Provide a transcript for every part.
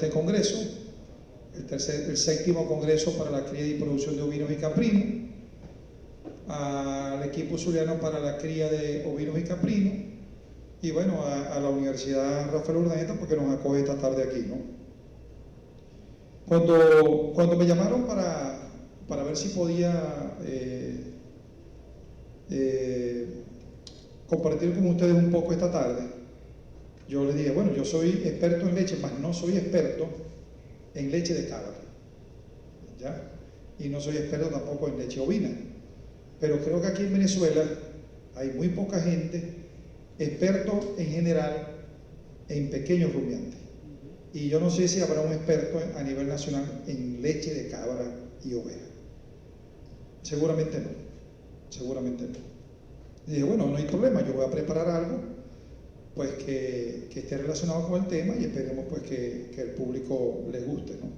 este congreso, el séptimo congreso para la cría y producción de ovinos y caprinos, al equipo zuliano para la cría de ovinos y caprinos, y bueno, a la Universidad Rafael Urdaneta porque nos acoge esta tarde aquí, ¿no? Cuando me llamaron para ver si podía compartir con ustedes un poco esta tarde, yo les dije, bueno, yo soy experto en leche, mas no soy experto en leche de cabra, ¿ya? Y no soy experto tampoco en leche ovina, pero creo que aquí en Venezuela hay muy poca gente experto en general en pequeños rumiantes, y yo no sé si habrá un experto a nivel nacional en leche de cabra y oveja. Seguramente no, seguramente no. Y dije, bueno, no hay problema, yo voy a preparar algo pues que esté relacionado con el tema y esperemos pues que el público le guste, ¿no?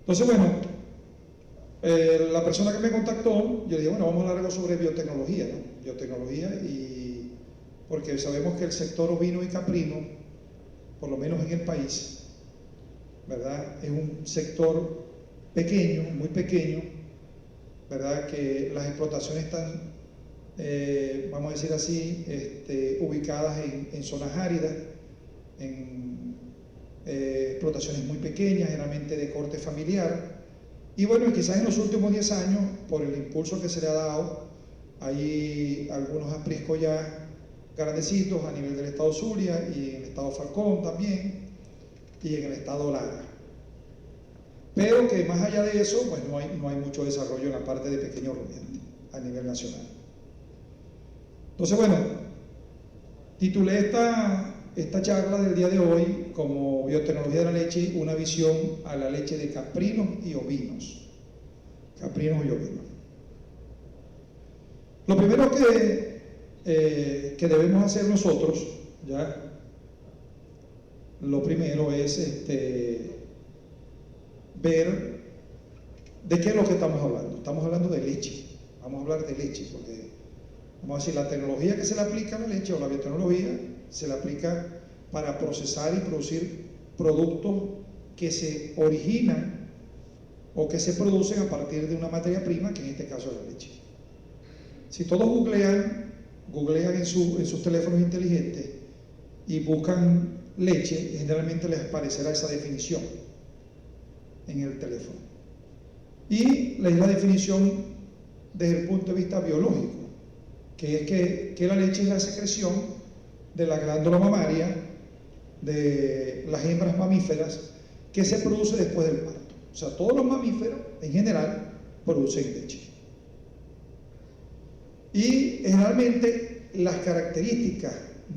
Entonces, bueno, la persona que me contactó, yo dije, bueno, vamos a hablar algo sobre biotecnología, ¿no? Biotecnología, y porque sabemos que el sector ovino y caprino, por lo menos en el país, ¿verdad?, es un sector pequeño, muy pequeño, ¿verdad?, que las explotaciones están vamos a decir así, ubicadas en zonas áridas, en explotaciones muy pequeñas, generalmente de corte familiar. Y bueno, quizás en los últimos 10 años, por el impulso que se le ha dado, hay algunos apriscos ya grandecitos a nivel del estado Zulia y en el estado Falcón también, y en el estado Lara. Pero que más allá de eso, pues no hay mucho desarrollo en la parte de pequeños rumiantes a nivel nacional. Entonces, bueno, titulé esta charla del día de hoy como Biotecnología de la leche, una visión a la leche de caprinos y ovinos. Caprinos y ovinos. Lo primero que debemos hacer nosotros, ¿ya? Lo primero es ver de qué es lo que estamos hablando. Estamos hablando de leche. Vamos a hablar de leche, porque vamos a decir, la tecnología que se le aplica a la leche, o la biotecnología, se le aplica para procesar y producir productos que se originan o que se producen a partir de una materia prima, que en este caso es la leche. Si todos googlean en sus teléfonos inteligentes y buscan leche, generalmente les aparecerá esa definición en el teléfono. Y es la definición desde el punto de vista biológico, que es que la leche es la secreción de la glándula mamaria de las hembras mamíferas que se produce después del parto. O sea, todos los mamíferos en general producen leche. Y generalmente las características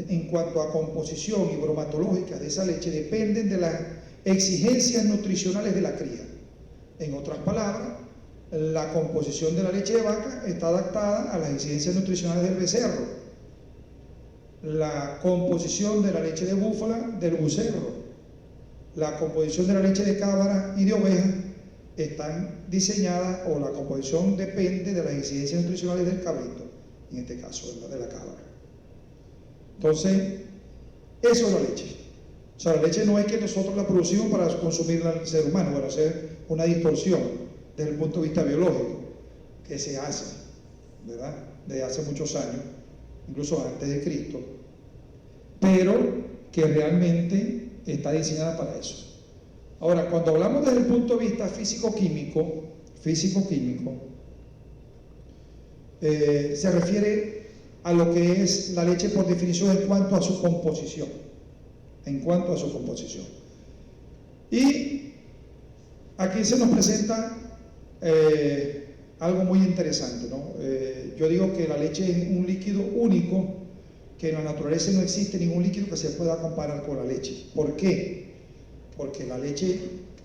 en cuanto a composición y bromatológica de esa leche dependen de las exigencias nutricionales de la cría. En otras palabras, la composición de la leche de vaca está adaptada a las exigencias nutricionales del becerro. La composición de la leche de búfala del becerro. La composición de la leche de cabra y de oveja están diseñadas, o la composición depende de las exigencias nutricionales del cabrito, en este caso, de la cabra. Entonces, eso es la leche. O sea, la leche no es que nosotros la producimos para consumirla al ser humano, bueno, hacer una distorsión desde el punto de vista biológico, que se hace, ¿verdad?, desde hace muchos años, incluso antes de Cristo, pero que realmente está diseñada para eso. Ahora, cuando hablamos desde el punto de vista físico-químico, se refiere a lo que es la leche por definición en cuanto a su composición. Y aquí se nos presenta algo muy interesante, ¿no? Yo digo que la leche es un líquido único, que en la naturaleza no existe ningún líquido que se pueda comparar con la leche. ¿Por qué? Porque la leche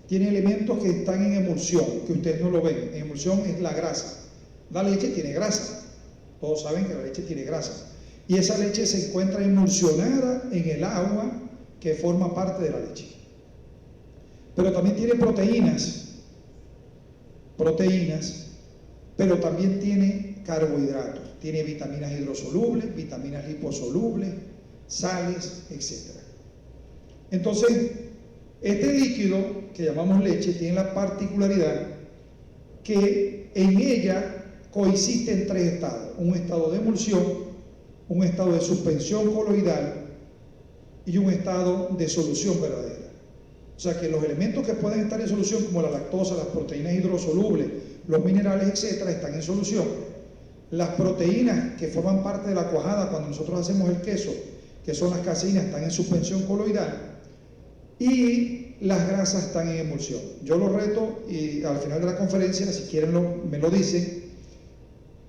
tiene elementos que están en emulsión, que ustedes no lo ven. En emulsión es la grasa. La leche tiene grasa. Todos saben que la leche tiene grasa. Y esa leche se encuentra emulsionada en el agua que forma parte de la leche. Pero también tiene proteínas, pero también tiene carbohidratos, tiene vitaminas hidrosolubles, vitaminas liposolubles, sales, etc. Entonces, Este líquido que llamamos leche tiene la particularidad que en ella coexisten tres estados: un estado de emulsión, un estado de suspensión coloidal y un estado de solución verdadera. O sea que los elementos que pueden estar en solución, como la lactosa, las proteínas hidrosolubles, los minerales, etcétera, están en solución. Las proteínas que forman parte de la cuajada cuando nosotros hacemos el queso, que son las caseínas, están en suspensión coloidal, y las grasas están en emulsión. Yo los reto, y al final de la conferencia, si quieren me lo dicen,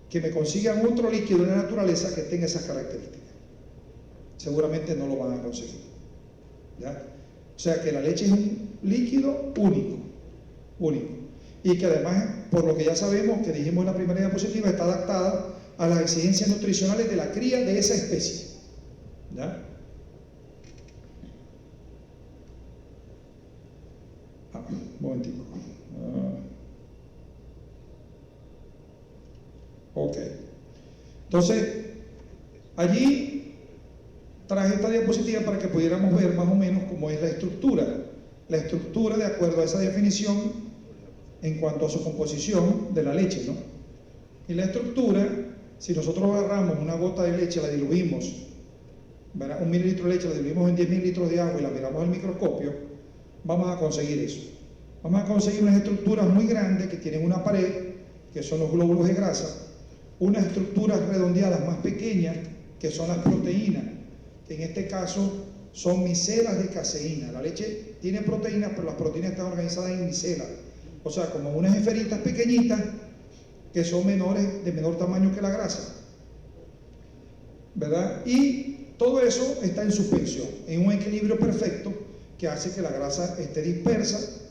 que me consigan otro líquido en la naturaleza que tenga esas características. Seguramente no lo van a conseguir, ¿ya? O sea que la leche es un líquido único, y que además, por lo que ya sabemos, que dijimos en la primera diapositiva, está adaptada a las exigencias nutricionales de la cría de esa especie, ¿ya? Un momentico. Ok. Entonces, allí traje esta diapositiva para que pudiéramos ver más o menos cómo es la estructura de acuerdo a esa definición en cuanto a su composición de la leche, ¿no? Y la estructura, si nosotros agarramos una gota de leche, la diluimos, ¿verdad? 1 mililitro de leche, la diluimos en 10.000 litros de agua y la miramos al microscopio, vamos a conseguir eso. Vamos a conseguir unas estructuras muy grandes que tienen una pared, que son los glóbulos de grasa, unas estructuras redondeadas más pequeñas, que son las proteínas, que en este caso son micelas de caseína. La leche tiene proteínas, pero las proteínas están organizadas en micelas, o sea, como unas esferitas pequeñitas que son de menor tamaño que la grasa, ¿verdad? Y todo eso está en suspensión, en un equilibrio perfecto que hace que la grasa esté dispersa,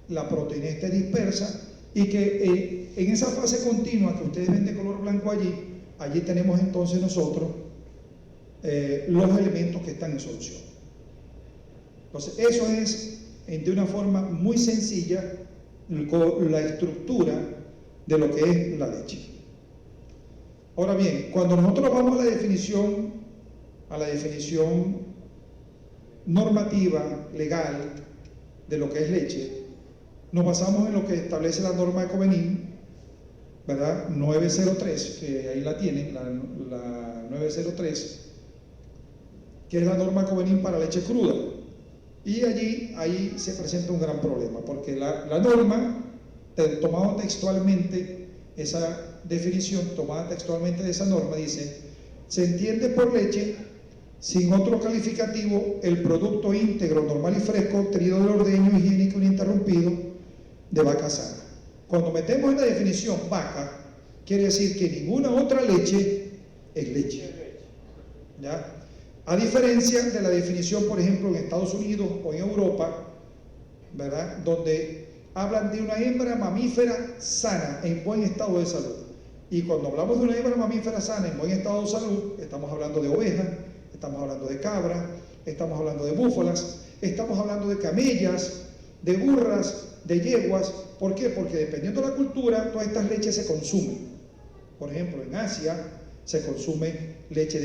la proteína esté dispersa, y que en esa fase continua que ustedes ven de color blanco allí tenemos entonces nosotros los elementos que están en solución. Entonces, eso es, de una forma muy sencilla, la estructura de lo que es la leche. Ahora bien, cuando nosotros vamos a la definición normativa, legal, de lo que es leche, nos basamos en lo que establece la norma Ecobenin, ¿verdad? 903, que ahí la tienen, la 903, que es la norma Ecobenin para leche cruda. Y ahí se presenta un gran problema, porque la norma, tomado textualmente, esa definición, tomada textualmente de esa norma, dice: se entiende por leche, sin otro calificativo, el producto íntegro, normal y fresco, obtenido del ordeño higiénico ininterrumpido de vaca sana. Cuando metemos en la definición vaca, quiere decir que ninguna otra leche es leche, ¿ya? A diferencia de la definición, por ejemplo, en Estados Unidos o en Europa, ¿verdad?, donde hablan de una hembra mamífera sana, en buen estado de salud. Y cuando hablamos de una hembra mamífera sana, en buen estado de salud, estamos hablando de ovejas, estamos hablando de cabras, estamos hablando de búfalas, estamos hablando de camellas, de burras, de yeguas. ¿Por qué? Porque dependiendo de la cultura, todas estas leches se consumen. Por ejemplo, en Asia se consume leche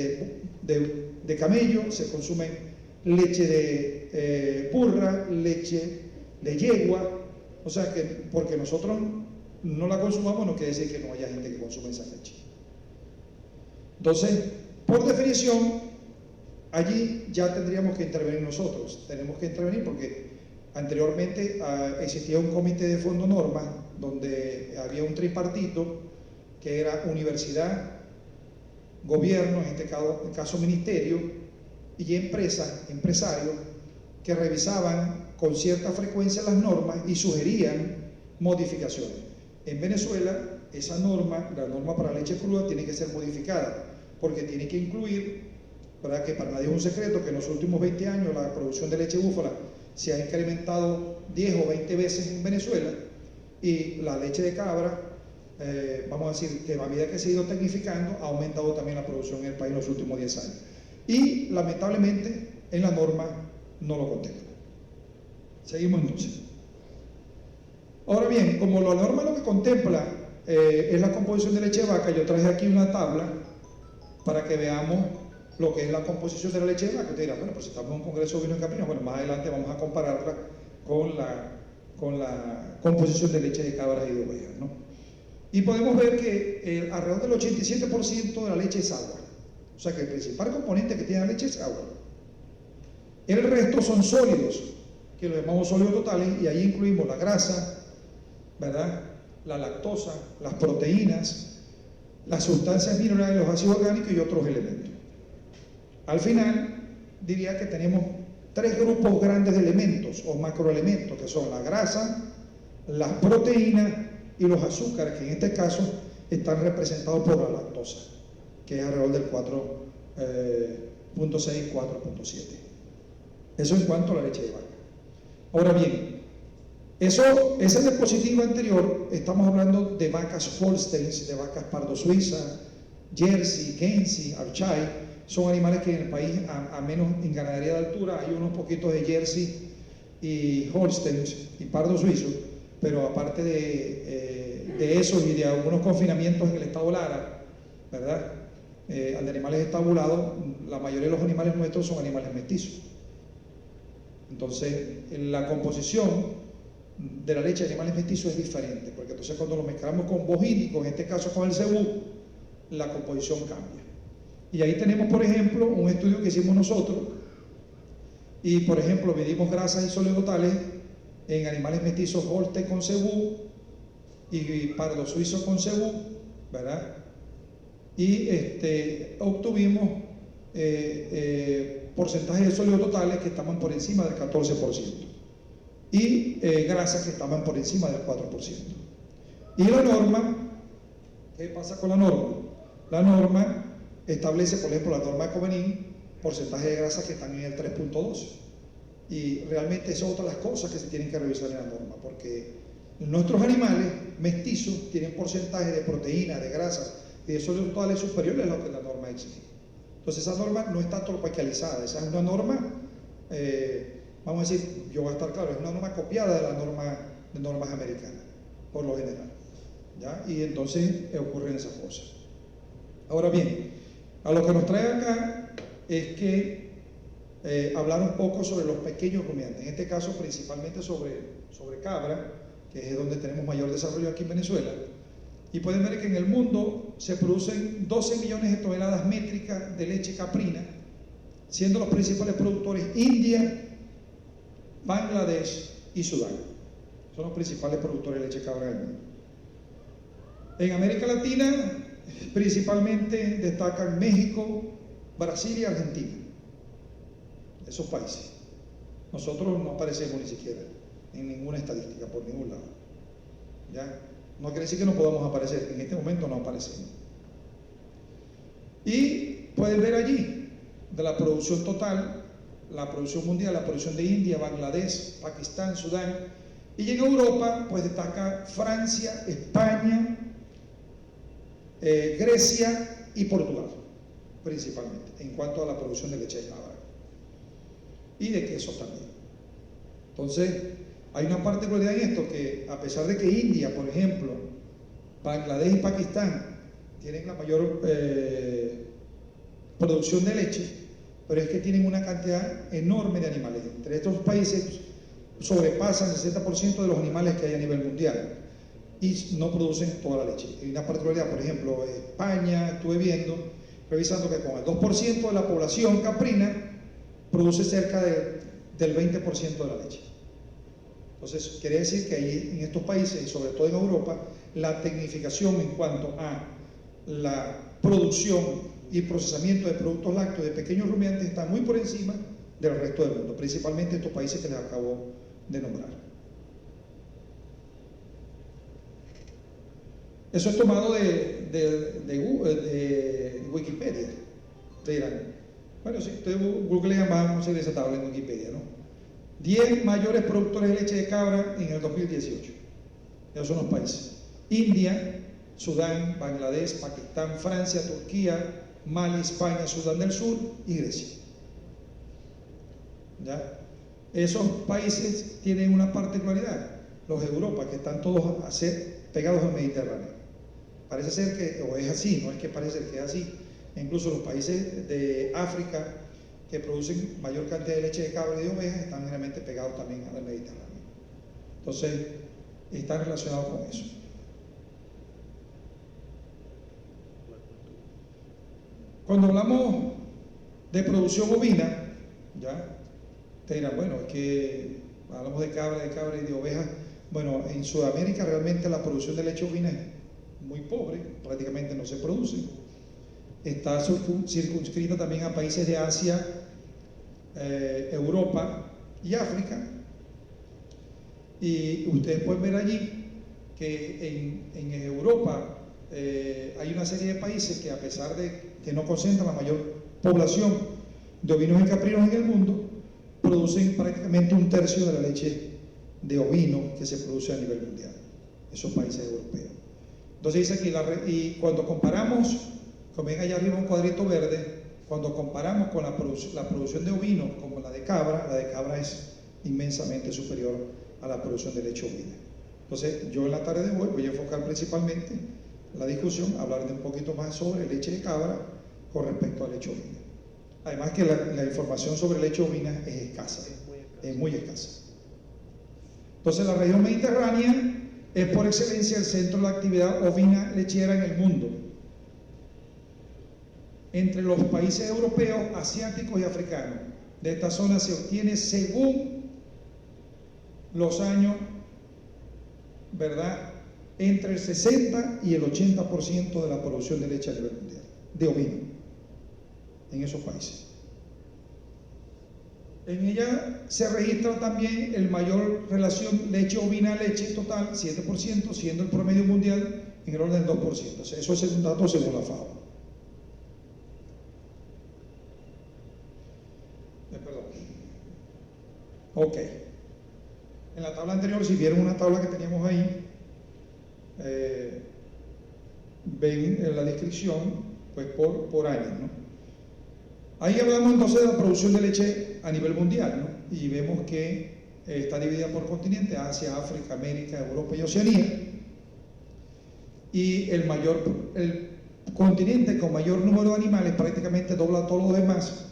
de camello, se consume leche de burra, leche de yegua. O sea que porque nosotros no la consumamos no quiere decir que no haya gente que consume esa leche. Entonces, por definición, allí ya tendríamos que intervenir nosotros. Tenemos que intervenir porque anteriormente existía un comité de fondo norma donde había un tripartito que era universidad, gobierno, en este caso ministerio, y empresarios, que revisaban con cierta frecuencia las normas y sugerían modificaciones. En Venezuela, esa norma, la norma para leche cruda, tiene que ser modificada, porque tiene que incluir, ¿verdad?, que para nadie es un secreto que en los últimos 20 años la producción de leche búfala se ha incrementado 10 o 20 veces en Venezuela, y la leche de cabra, vamos a decir que a medida que se ha ido tecnificando, ha aumentado también la producción en el país en los últimos 10 años. Y lamentablemente en la norma no lo contempla. Seguimos entonces. Ahora bien, como la norma lo que contempla es la composición de leche de vaca, yo traje aquí una tabla para que veamos lo que es la composición de la leche de vaca. Usted dirá, bueno, pues si estamos en un congreso de vino en camino, bueno, más adelante vamos a compararla con la composición de leche de cabras y de ovejas, ¿no? Y podemos ver que alrededor del 87% de la leche es agua. O sea que el principal componente que tiene la leche es agua. El resto son sólidos, que los llamamos sólidos totales, y ahí incluimos la grasa, ¿verdad?, la lactosa, las proteínas, las sustancias minerales, los ácidos orgánicos y otros elementos. Al final, diría que tenemos tres grupos grandes de elementos o macroelementos, que son la grasa, las proteínas y los azúcares, que en este caso están representados por la lactosa, que es alrededor del 4.6, 4.7. Eso en cuanto a la leche de vaca. Ahora bien, esa diapositiva anterior, estamos hablando de vacas Holsteins, de vacas pardo suiza, Jersey, Guernsey, Ayrshire. Son animales que en el país, a menos en ganadería de altura, hay unos poquitos de Jersey y Holsteins y pardo suizo, pero aparte de eso y de algunos confinamientos en el estado Lara, ¿verdad?, de animales estabulados, la mayoría de los animales nuestros son animales mestizos. Entonces, la composición de la leche de animales mestizos es diferente, porque entonces cuando lo mezclamos con bojínicos, en este caso con el cebú, la composición cambia. Y ahí tenemos, por ejemplo, un estudio que hicimos nosotros, y por ejemplo, medimos grasas y sólidos totales en animales mestizos Holstein con cebú y pardo suizo con cebú, ¿verdad? Y obtuvimos porcentajes de sólidos totales que estaban por encima del 14% y grasas que estaban por encima del 4%. Y la norma, ¿qué pasa con la norma? La norma establece, por ejemplo, la norma de Covenin, porcentaje de grasas que están en el 3.2. Y realmente eso es otra de las cosas que se tienen que revisar en la norma, porque nuestros animales mestizos tienen porcentaje de proteínas, de grasas y de sólidos totales superiores a lo que la norma exige. Entonces esa norma no está tropicalizada, esa es una norma, vamos a decir, yo voy a estar claro, es una norma copiada de la norma de normas americanas, por lo general, ¿ya? Y entonces ocurren esas cosas. Ahora bien, a lo que nos trae acá es que hablar un poco sobre los pequeños rumiantes, en este caso principalmente sobre cabra, que es donde tenemos mayor desarrollo aquí en Venezuela. Y pueden ver que en el mundo se producen 12 millones de toneladas métricas de leche caprina, siendo los principales productores India, Bangladesh y Sudán. Son los principales productores de leche cabra del mundo. En América Latina, principalmente destacan México, Brasil y Argentina. Esos países. Nosotros no aparecemos ni siquiera en ninguna estadística, por ningún lado. ¿Ya? No quiere decir que no podamos aparecer, en este momento no aparecemos. Y pueden ver allí de la producción total, la producción mundial, la producción de India, Bangladesh, Pakistán, Sudán. Y en Europa, pues destaca Francia, España, Grecia y Portugal, principalmente, en cuanto a la producción de leche de cabra. Y de queso también. Entonces, hay una particularidad en esto, que a pesar de que India, por ejemplo, Bangladesh y Pakistán tienen la mayor producción de leche, pero es que tienen una cantidad enorme de animales. Entre estos países sobrepasan el 60% de los animales que hay a nivel mundial y no producen toda la leche. Hay una particularidad, por ejemplo, España, estuve revisando que con el 2% de la población caprina produce cerca del 20% de la leche. Entonces, quiere decir que ahí en estos países, y sobre todo en Europa, la tecnificación en cuanto a la producción y procesamiento de productos lácteos de pequeños rumiantes está muy por encima del resto del mundo, principalmente estos países que les acabo de nombrar. Eso es tomado de Wikipedia. Ustedes dirán, bueno, si ustedes googlean, vamos a ir esa tabla en Wikipedia, ¿no? 10 mayores productores de leche de cabra en el 2018. Esos son los países: India, Sudán, Bangladesh, Pakistán, Francia, Turquía, Mali, España, Sudán del Sur y Grecia. ¿Ya? Esos países tienen una particularidad, los de Europa, que están todos pegados al Mediterráneo. Parece ser que, o es así, no es que parece ser que es así. Incluso los países de África que producen mayor cantidad de leche de cabra y de ovejas están generalmente pegados también al Mediterráneo. Entonces, está relacionado con eso. Cuando hablamos de producción ovina, ya, te dirán, bueno, es que hablamos de cabra y de ovejas. Bueno, en Sudamérica realmente la producción de leche ovina es muy pobre, prácticamente no se produce. Está circunscrita también a países de Asia, Europa y África. Y ustedes pueden ver allí que en Europa hay una serie de países que, a pesar de que no concentran la mayor población de ovinos y caprinos en el mundo, producen prácticamente un tercio de la leche de ovino que se produce a nivel mundial, esos países europeos. Entonces dice aquí, y cuando comparamos, como ven allá arriba un cuadrito verde, cuando comparamos con la producción de ovino como la de cabra es inmensamente superior a la producción de leche ovina. Entonces yo en la tarde de hoy voy a enfocar principalmente la discusión, hablar de un poquito más sobre leche de cabra con respecto a leche ovina. Además que la información sobre leche ovina es escasa, es muy escasa. Entonces la región mediterránea es por excelencia el centro de la actividad ovina lechera en el mundo. Entre los países europeos, asiáticos y africanos de esta zona se obtiene, según los años, ¿verdad?, entre el 60 y el 80% de la producción de leche a nivel mundial, de ovino, en esos países. En ella se registra también el mayor relación leche ovina a leche total, 7%, siendo el promedio mundial en el orden del 2%. O sea, eso es un dato según la FAO. Perdón. Ok. En la tabla anterior, si vieron una tabla que teníamos ahí, ven en la descripción, pues por años, ¿no? Ahí hablamos entonces de la producción de leche a nivel mundial, ¿no? Y vemos que está dividida por continentes: Asia, África, América, Europa y Oceanía. Y el continente con mayor número de animales prácticamente dobla a todos los demás.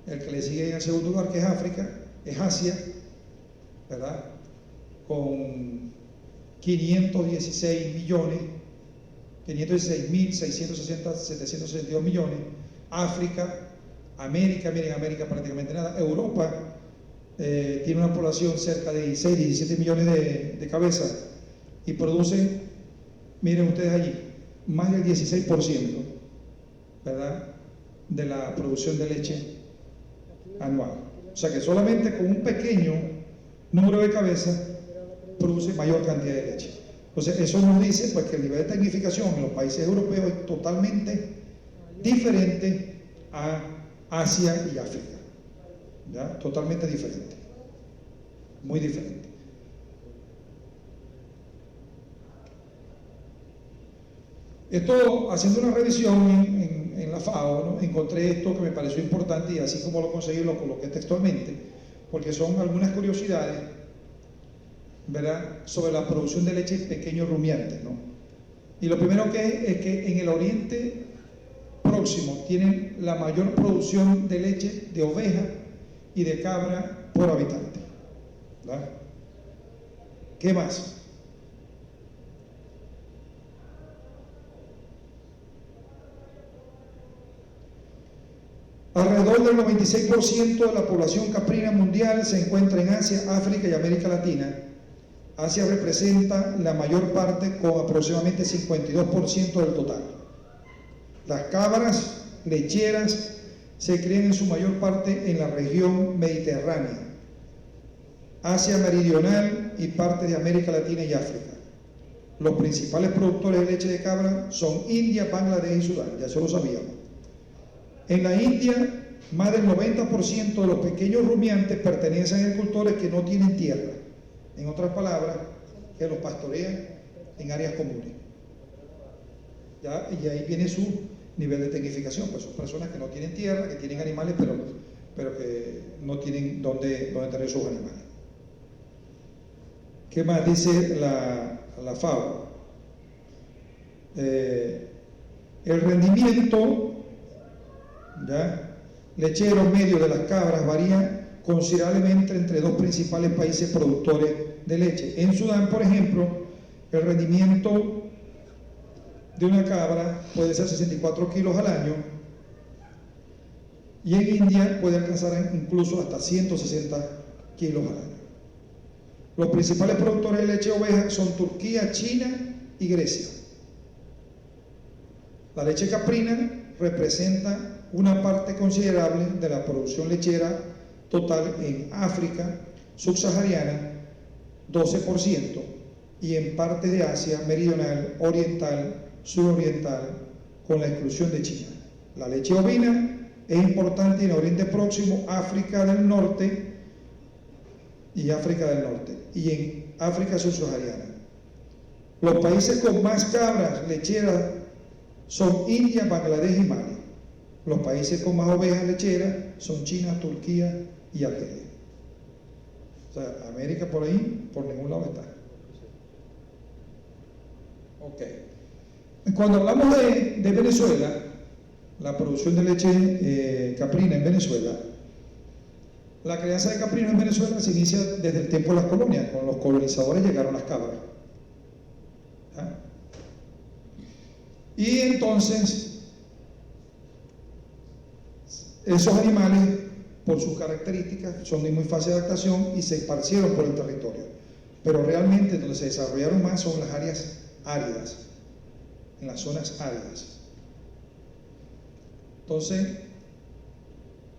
El que le sigue en el segundo lugar, que es África, es Asia, ¿verdad?, con 516.662 millones. África, América, miren, América prácticamente nada. Europa tiene una población cerca de 16, 17 millones de cabezas y produce, miren ustedes allí, más del 16%, ¿verdad?, de la producción de leche anual. O sea que solamente con un pequeño número de cabezas produce mayor cantidad de leche. Entonces eso nos dice pues que el nivel de tecnificación en los países europeos es totalmente diferente a Asia y África, ¿ya? Totalmente diferente, muy diferente. Esto, haciendo una revisión en la FAO, ¿no?, encontré esto que me pareció importante y así como lo conseguí lo coloqué textualmente, porque son algunas curiosidades, ¿verdad?, sobre la producción de leche en pequeños rumiantes, ¿no? Y lo primero que es que en el Oriente Próximo tienen la mayor producción de leche de oveja y de cabra por habitante, ¿verdad? ¿Qué más? Alrededor del 96% de la población caprina mundial se encuentra en Asia, África y América Latina. Asia representa la mayor parte con aproximadamente 52% del total. Las cabras lecheras se crían en su mayor parte en la región mediterránea, Asia meridional y parte de América Latina y África. Los principales productores de leche de cabra son India, Bangladesh y Sudán, ya eso lo sabíamos. En la India, más del 90% de los pequeños rumiantes pertenecen a agricultores que no tienen tierra, en otras palabras, que los pastorean en áreas comunes. ¿Ya? Y ahí viene su nivel de tecnificación, pues son personas que no tienen tierra, que tienen animales, pero que no tienen dónde tener sus animales. ¿Qué más dice la FAO? El rendimiento, ¿ya?, lechero medio de las cabras varía considerablemente entre dos principales países productores de leche. En Sudán, por ejemplo, el rendimiento de una cabra puede ser 64 kilos al año, y en India puede alcanzar incluso hasta 160 kilos al año. Los principales productores de leche de oveja son Turquía, China y Grecia. La leche caprina representa una parte considerable de la producción lechera total en África subsahariana, 12%, y en parte de Asia meridional, oriental, suroriental, con la exclusión de China. La leche ovina es importante en Oriente Próximo, África del Norte y en África subsahariana. Los países con más cabras lecheras son India, Bangladesh y Mali. Los países con más ovejas lecheras son China, Turquía y Argelia. O sea, América por ahí, por ningún lado está. Ok. Cuando hablamos de Venezuela, la producción de leche caprina en Venezuela, la crianza de caprinos en Venezuela se inicia desde el tiempo de las colonias. Con los colonizadores llegaron las cabras. ¿Ah? Y entonces, esos animales, por sus características, son de muy fácil adaptación y se esparcieron por el territorio. Pero realmente donde se desarrollaron más son las áreas áridas, en las zonas áridas. Entonces,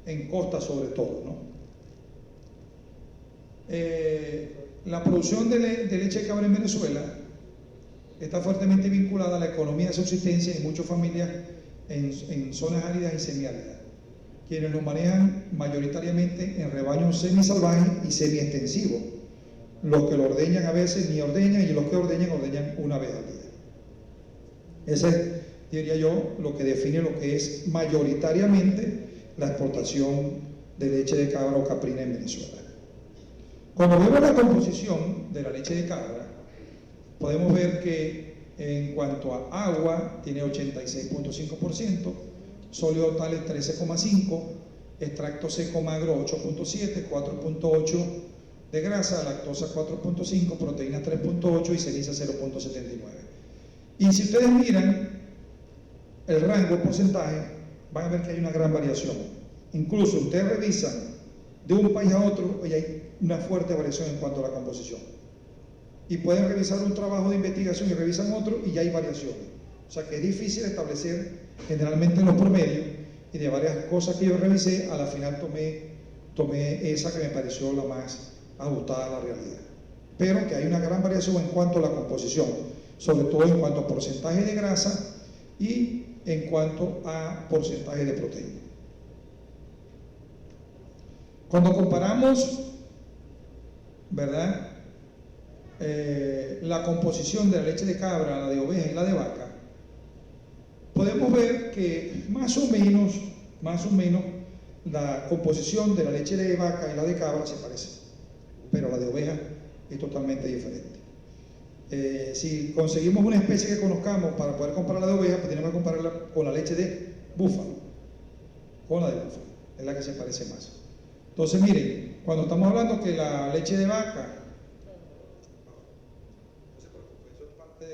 en costa sobre todo, ¿no? La producción de leche de cabra en Venezuela está fuertemente vinculada a la economía de subsistencia de muchas familias en zonas áridas y semiáridas, quienes lo manejan mayoritariamente en rebaños semisalvajes y semiextensivos. Los que lo ordeñan a veces ni ordeñan, y los que ordeñan una vez al día. Ese es, diría yo, lo que define lo que es mayoritariamente la exportación de leche de cabra o caprina en Venezuela. Cuando vemos la composición de la leche de cabra, podemos ver que en cuanto a agua tiene 86.5%, sólido total 13.5%, extracto seco magro 8.7%, 4.8% de grasa, lactosa 4.5%, proteína 3.8% y ceniza 0.79%. Y si ustedes miran el rango, el porcentaje, van a ver que hay una gran variación. Incluso ustedes revisan de un país a otro y hay una fuerte variación en cuanto a la composición. Y pueden revisar un trabajo de investigación y revisan otro y ya hay variaciones. O sea que es difícil establecer generalmente los promedios, y de varias cosas que yo revisé, a la final tomé esa que me pareció la más ajustada a la realidad. Pero que hay una gran variación en cuanto a la composición, sobre todo en cuanto a porcentaje de grasa y en cuanto a porcentaje de proteína. Cuando comparamos, ¿verdad?, la composición de la leche de cabra, la de oveja y la de vaca, podemos ver que más o menos la composición de la leche de vaca y la de cabra se parece, pero la de oveja es totalmente diferente. Si conseguimos una especie que conozcamos para poder comparar la de oveja, pues tenemos que compararla con la leche de búfalo, es la que se parece más. Entonces miren, cuando estamos hablando que la leche de vaca, no se preocupe, eso es parte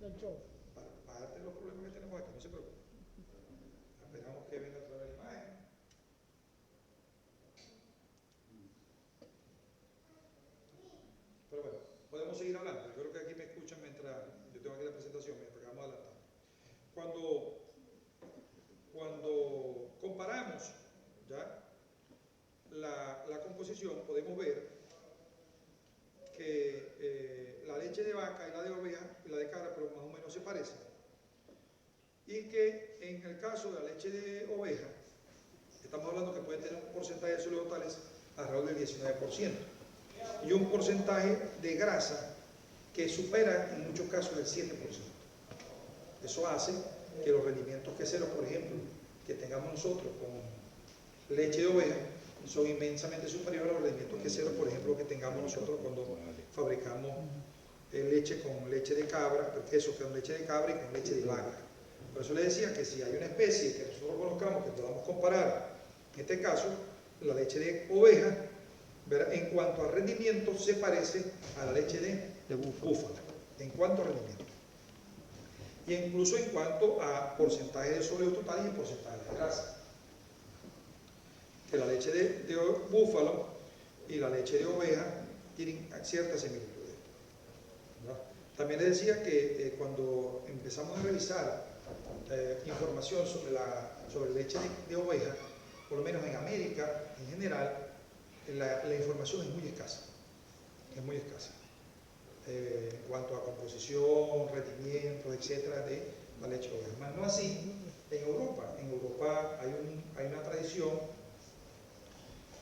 del show, para darte los problemas que tenemos aquí, no se preocupe. Esperamos que venga otra vez la imagen. Pero bueno, podemos seguir hablando. Yo creo que aquí me escuchan mientras yo tengo aquí la presentación, mientras vamos adelantando. Cuando comparamos ya la composición, podemos ver que la leche de vaca y la de oveja y la de cabra, pero más o menos se parecen, y que en el caso de la leche de oveja estamos hablando que puede tener un porcentaje de sólidos totales alrededor del 19% y un porcentaje de grasa que supera en muchos casos el 7%. Eso hace que los rendimientos queseros, por ejemplo, que tengamos nosotros con leche de oveja son inmensamente superiores a los rendimientos queseros, por ejemplo, que tengamos nosotros cuando fabricamos leche con leche de cabra, queso con leche de cabra y con leche de vaca. Por eso les decía que si hay una especie que nosotros conozcamos, que podamos comparar, en este caso, la leche de oveja, ¿verdad?, en cuanto a rendimiento se parece a la leche de búfalo, en cuanto a rendimiento. Y incluso en cuanto a porcentaje de sólidos totales y porcentaje de grasa. Que la leche de búfalo y la leche de oveja tienen ciertas similitudes, ¿no? También les decía que cuando empezamos a revisar información sobre leche de oveja, por lo menos en América en general, la información es muy escasa. Es muy escasa. En cuanto a composición, rendimientos, etcétera, de la leche de oveja. Más no así en Europa. En Europa hay una tradición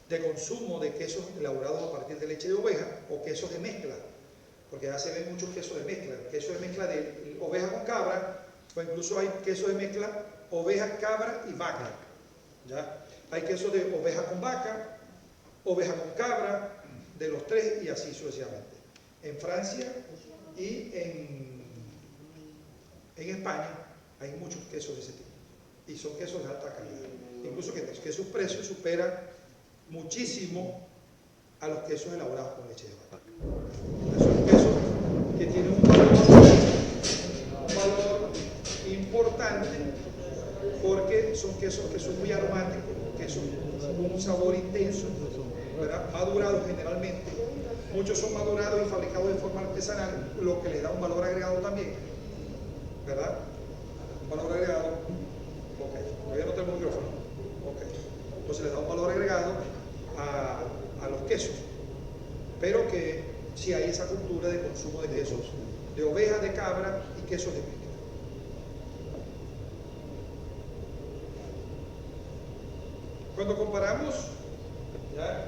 de consumo de quesos elaborados a partir de leche de oveja o quesos de mezcla, porque ya se ven muchos quesos de mezcla, de oveja con cabra, o incluso hay quesos de mezcla oveja, cabra y vaca, ¿ya? Hay quesos de oveja con vaca, oveja con cabra, de los tres y así sucesivamente. En Francia y en España hay muchos quesos de ese tipo, y son quesos de alta calidad, incluso que sus precios superan muchísimo a los quesos elaborados con leche de vaca. Son quesos que tienen un valor importante porque son quesos que son muy aromáticos, quesos con un sabor intenso, ¿verdad?, madurados generalmente. Muchos son madurados y fabricados de forma artesanal, lo que le da un valor agregado también, ¿verdad? Un valor agregado. Ok, todavía no tengo micrófono. Ok, entonces le da un valor agregado a los quesos, pero que sí hay esa cultura de consumo de quesos de oveja, de cabra y quesos de mezcla. Cuando comparamos, ya,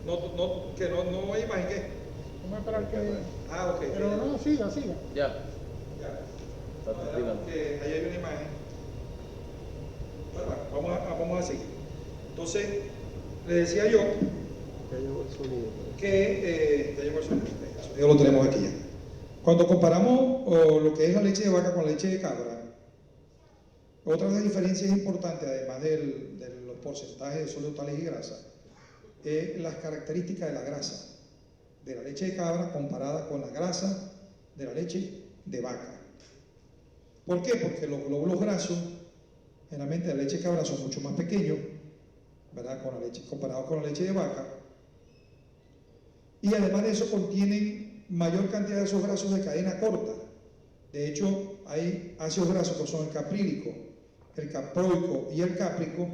no hay imagen, ¿qué? Vamos a esperar que... Ok. Pero no, siga. Ya. Porque ahí hay una imagen. Bueno, vamos a seguir. Entonces, le decía yo que ya llegó el sonido. Ya lo tenemos aquí ya. Cuando comparamos lo que es la leche de vaca con la leche de cabra, otra de las diferencias importantes, además de los porcentajes de sólidos totales y grasa, es las características de la grasa de la leche de cabra comparada con la grasa de la leche de vaca. ¿Por qué? Porque los glóbulos grasos, generalmente de la leche de cabra, son mucho más pequeños, ¿verdad?, comparado con la leche de vaca, y además de eso contienen mayor cantidad de esos grasos de cadena corta. De hecho, hay ácidos grasos que son el caprílico, el caproico y el cáprico,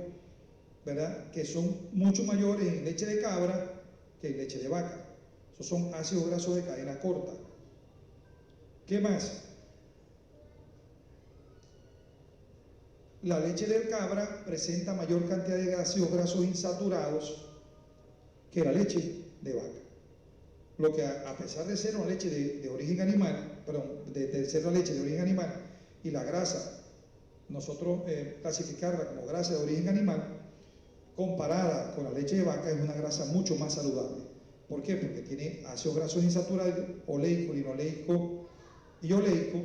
¿verdad?, que son mucho mayores en leche de cabra que en leche de vaca. Esos son ácidos grasos de cadena corta. ¿Qué más? La leche de cabra presenta mayor cantidad de ácidos grasos insaturados que la leche de vaca. Lo que a pesar de ser una leche de origen animal, de ser una leche de origen animal y la grasa, nosotros clasificarla como grasa de origen animal, comparada con la leche de vaca, es una grasa mucho más saludable. ¿Por qué? Porque tiene ácidos grasos insaturados, oleico, linoleico y oleico,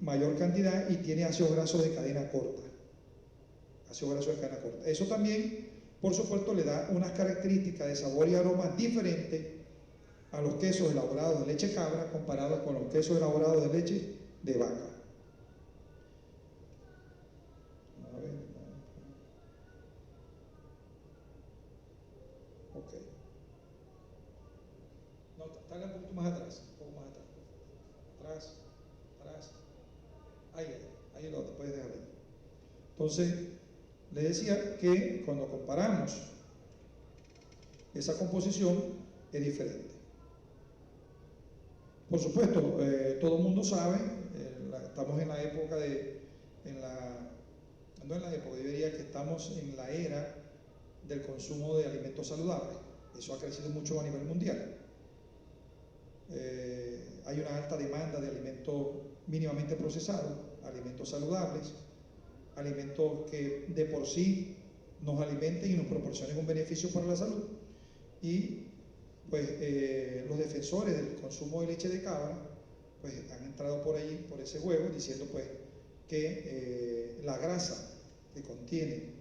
mayor cantidad, y tiene ácidos grasos de cadena corta. Ácidos grasos de cadena corta. Eso también, por supuesto, le da unas características de sabor y aroma diferentes a los quesos elaborados de leche cabra comparados con los quesos elaborados de leche de vaca. A ver. Ok. No, dale un poquito más atrás, un poco más atrás. Atrás. Ahí lo puedes dejar ahí. Entonces, le decía que cuando comparamos esa composición es diferente. Por supuesto, todo el mundo sabe, estamos en la época no en la época, yo diría que estamos en la era del consumo de alimentos saludables. Eso ha crecido mucho a nivel mundial. Hay una alta demanda de alimentos mínimamente procesados, alimentos saludables, alimentos que de por sí nos alimenten y nos proporcionen un beneficio para la salud. Y pues los defensores del consumo de leche de cabra pues han entrado por ahí, por ese huevo, diciendo pues que la grasa que contiene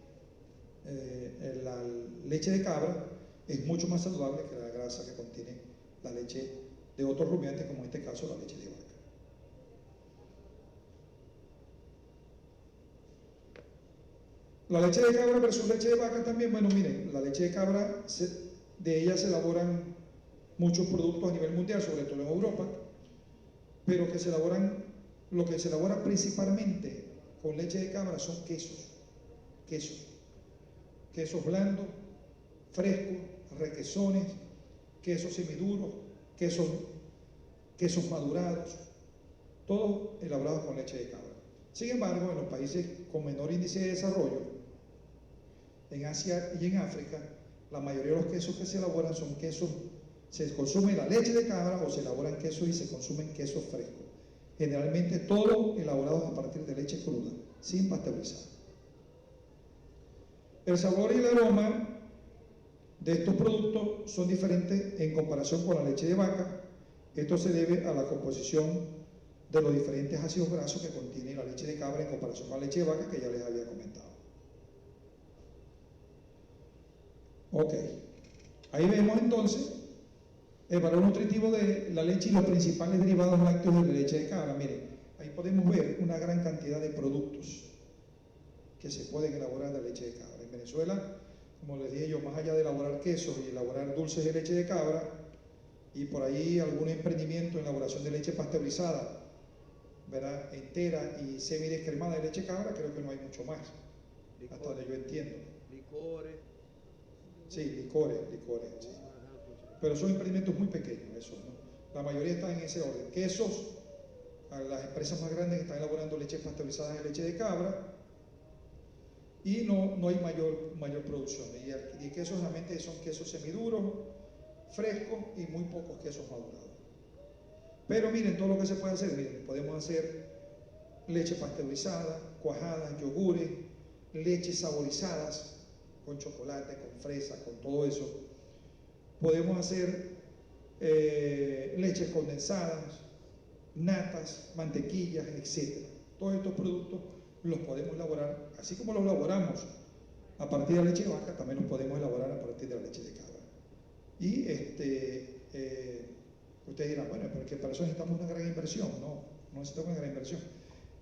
la leche de cabra es mucho más saludable que la grasa que contiene la leche de otros rumiantes, como en este caso la leche de vaca. La leche de cabra versus leche de vaca también, bueno, miren, la leche de cabra, de ella se elaboran muchos productos a nivel mundial, sobre todo en Europa, pero lo que se elabora principalmente con leche de cabra son quesos blandos, frescos, requesones, quesos semiduros, quesos madurados, todos elaborados con leche de cabra. Sin embargo, en los países con menor índice de desarrollo, en Asia y en África, la mayoría de los quesos que se elaboran son quesos, se consume la leche de cabra o se elaboran quesos y se consumen quesos frescos. Generalmente todos elaborados a partir de leche cruda, sin pasteurizar. El sabor y el aroma de estos productos son diferentes en comparación con la leche de vaca. Esto se debe a la composición de los diferentes ácidos grasos que contiene la leche de cabra en comparación con la leche de vaca, que ya les había comentado. Ok, ahí vemos entonces el valor nutritivo de la leche y los principales derivados lácteos de la leche de cabra. Miren, ahí podemos ver una gran cantidad de productos que se pueden elaborar de leche de cabra. En Venezuela, como les dije yo, más allá de elaborar quesos y elaborar dulces de leche de cabra, y por ahí algún emprendimiento en elaboración de leche pasteurizada, ¿verdad?, entera y semidescremada de leche de cabra, creo que no hay mucho más, hasta donde yo entiendo. Licores. Sí, licores, sí. Pero son emprendimientos muy pequeños, esos, ¿no? La mayoría están en ese orden. Quesos, a las empresas más grandes que están elaborando leche pasteurizada de leche de cabra, y no hay mayor producción. Y quesos realmente son quesos semiduros, frescos y muy pocos quesos madurados. Pero miren todo lo que se puede hacer. Miren, podemos hacer leche pasteurizada, cuajadas, yogures, leches saborizadas con chocolate, con fresa, con todo eso. Podemos hacer leches condensadas, natas, mantequillas, etc. Todos estos productos los podemos elaborar, así como los elaboramos a partir de la leche de vaca, también los podemos elaborar a partir de la leche de cabra. Y ustedes dirán, bueno, pero que para eso necesitamos una gran inversión. No necesitamos una gran inversión.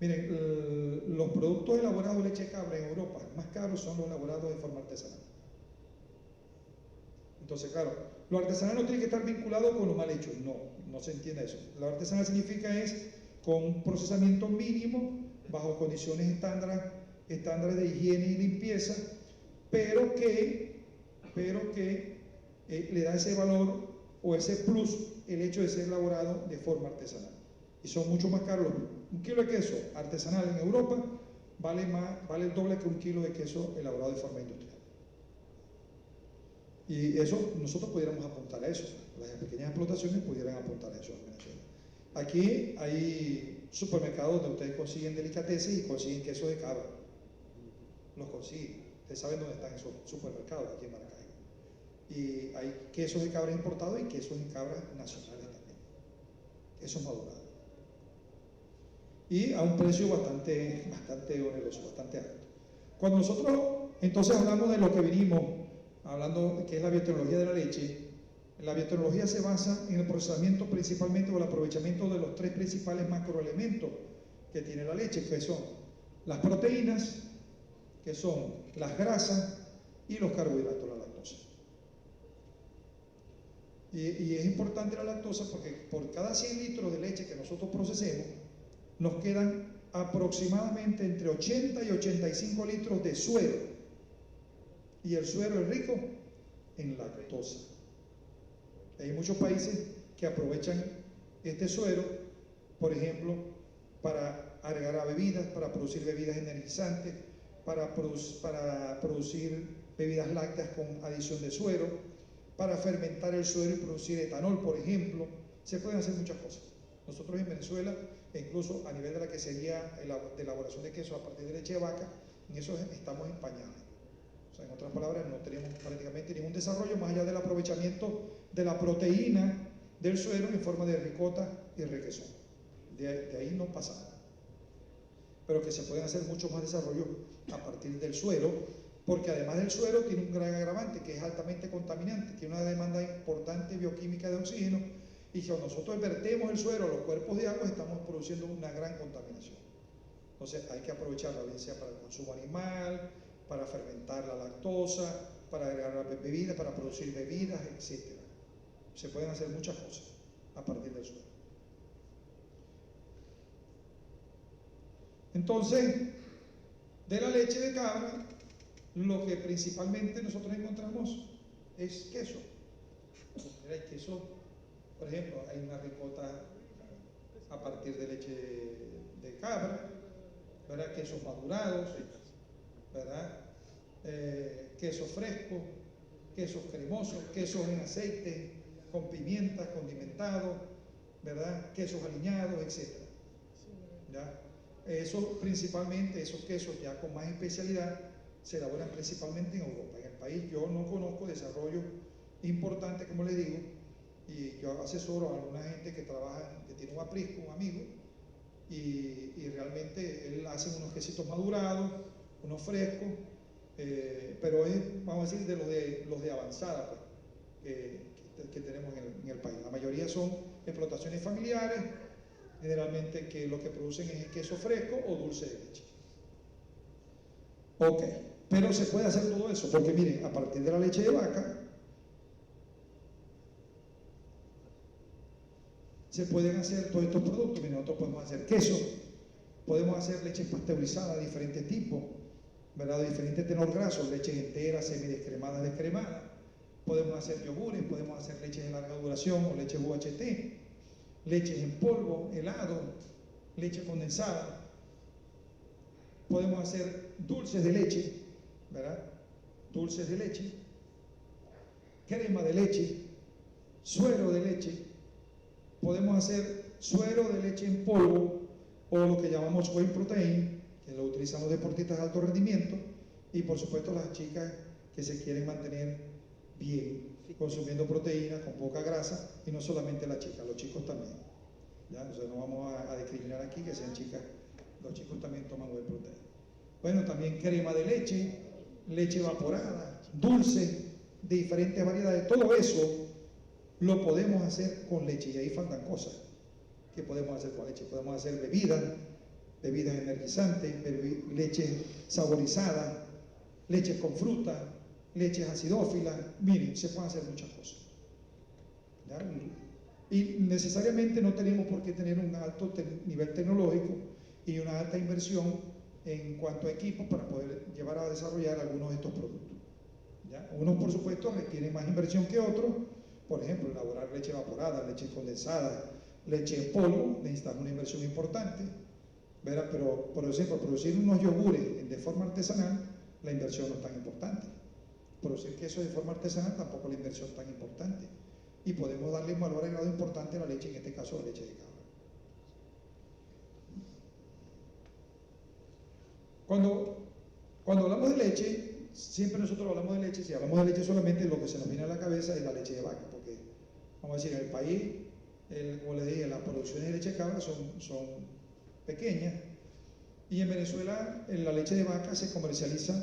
Miren, los productos elaborados de leche de cabra en Europa más caros son los elaborados de forma artesanal. Entonces, claro, lo artesanal no tiene que estar vinculado con lo mal hecho. No se entiende eso. Lo artesanal significa es con un procesamiento mínimo, bajo condiciones estándares de higiene y limpieza, pero que le da ese valor o ese plus el hecho de ser elaborado de forma artesanal. Y son mucho más caros. Un kilo de queso artesanal en Europa vale el doble que un kilo de queso elaborado de forma industrial. Y eso, nosotros pudiéramos apuntar a eso, las pequeñas explotaciones pudieran apuntar a eso en Venezuela. Aquí hay supermercados donde ustedes consiguen delicatessen y consiguen queso de cabra. Los consiguen. Ustedes saben dónde están esos supermercados aquí en Maracaibo. Y hay quesos de cabra importados y quesos de cabra nacionales también. Quesos madurados. Y a un precio bastante oneroso, bastante alto. Cuando nosotros entonces hablamos de lo que venimos hablando, que es la biotecnología de la leche, la biotecnología se basa en el procesamiento principalmente o el aprovechamiento de los tres principales macroelementos que tiene la leche, que son las proteínas, que son las grasas y los carbohidratos, la lactosa. Y es importante la lactosa porque por cada 100 litros de leche que nosotros procesemos, nos quedan aproximadamente entre 80 y 85 litros de suero. Y el suero es rico en lactosa. Hay muchos países que aprovechan este suero, por ejemplo, para agregar a bebidas, para producir bebidas energizantes, para producir bebidas lácteas con adición de suero, para fermentar el suero y producir etanol, por ejemplo. Se pueden hacer muchas cosas. Nosotros en Venezuela, e incluso a nivel de la quesería, de elaboración de queso a partir de leche de vaca, en eso estamos en pañales. O sea, en otras palabras, no tenemos prácticamente ningún desarrollo más allá del aprovechamiento de la proteína del suero en forma de ricota y requesón. De ahí no pasa nada. Pero que se pueden hacer mucho más desarrollos a partir del suero porque además del suero tiene un gran agravante, que es altamente contaminante, tiene una demanda importante bioquímica de oxígeno, y si nosotros vertemos el suero a los cuerpos de agua, estamos produciendo una gran contaminación. Entonces hay que aprovecharla, bien sea para el consumo animal, para fermentar la lactosa, para agregar la bebida, para producir bebidas, etc. Se pueden hacer muchas cosas a partir del suero. Entonces, de la leche de cabra, lo que principalmente nosotros encontramos es queso. Hay queso, por ejemplo, hay una ricota a partir de leche de cabra, ¿verdad? Quesos madurados, ¿verdad? Queso fresco, quesos cremosos, quesos en aceite, con pimienta, condimentado, ¿verdad? Quesos aliñados, etc. ¿Ya? Eso principalmente, esos quesos ya con más especialidad, se elaboran principalmente en Europa. En el país yo no conozco desarrollo importante, como les digo, y yo asesoro a alguna gente que trabaja, que tiene un aprisco, un amigo, y realmente él hace unos quesitos madurados, unos frescos, pero es, vamos a decir, de los de avanzada, pues, que tenemos en el país. La mayoría son explotaciones familiares, generalmente que lo que producen es queso fresco o dulce de leche. Ok, pero se puede hacer todo eso, porque miren, a partir de la leche de vaca, se pueden hacer todos estos productos. Miren, nosotros podemos hacer queso, podemos hacer leche pasteurizada de diferentes tipos, ¿verdad? De diferentes tenor grasos, leches enteras, semidescremadas, descremadas. Podemos hacer yogures, podemos hacer leches de larga duración o leches UHT, leches en polvo, helado, leche condensada. Podemos hacer dulces de leche, ¿verdad? Dulces de leche, crema de leche, suero de leche. Podemos hacer suero de leche en polvo o lo que llamamos whey protein, que lo utilizan los deportistas de alto rendimiento, y por supuesto las chicas que se quieren mantener bien, consumiendo proteínas con poca grasa, y no solamente las chicas, los chicos también. ¿Ya? O sea, no vamos a discriminar aquí que sean chicas, los chicos también toman whey protein. Bueno, también crema de leche, leche evaporada, dulce de diferentes variedades, todo eso lo podemos hacer con leche, y ahí faltan cosas. ¿Qué podemos hacer con leche? Podemos hacer bebidas energizantes, leches saborizadas, leches con fruta, leches acidófilas. Miren, se pueden hacer muchas cosas. ¿Ya? Y necesariamente no tenemos por qué tener un alto nivel tecnológico y una alta inversión en cuanto a equipos para poder llevar a desarrollar algunos de estos productos. ¿Ya? Unos, por supuesto, requieren más inversión que otros. Por ejemplo, elaborar leche evaporada, leche condensada, leche en polvo, necesitamos una inversión importante, ¿verdad? Pero, por ejemplo, producir unos yogures de forma artesanal, la inversión no es tan importante. Producir queso de forma artesanal, tampoco la inversión es tan importante. Y podemos darle un valor agregado importante a la leche, en este caso la leche de cabra. Cuando hablamos de leche, siempre nosotros hablamos de leche, si hablamos de leche solamente lo que se nos viene a la cabeza es la leche de vaca, porque, vamos a decir, en el país, como les dije, las producciones de leche de cabra son pequeñas, y en Venezuela la leche de vaca se comercializa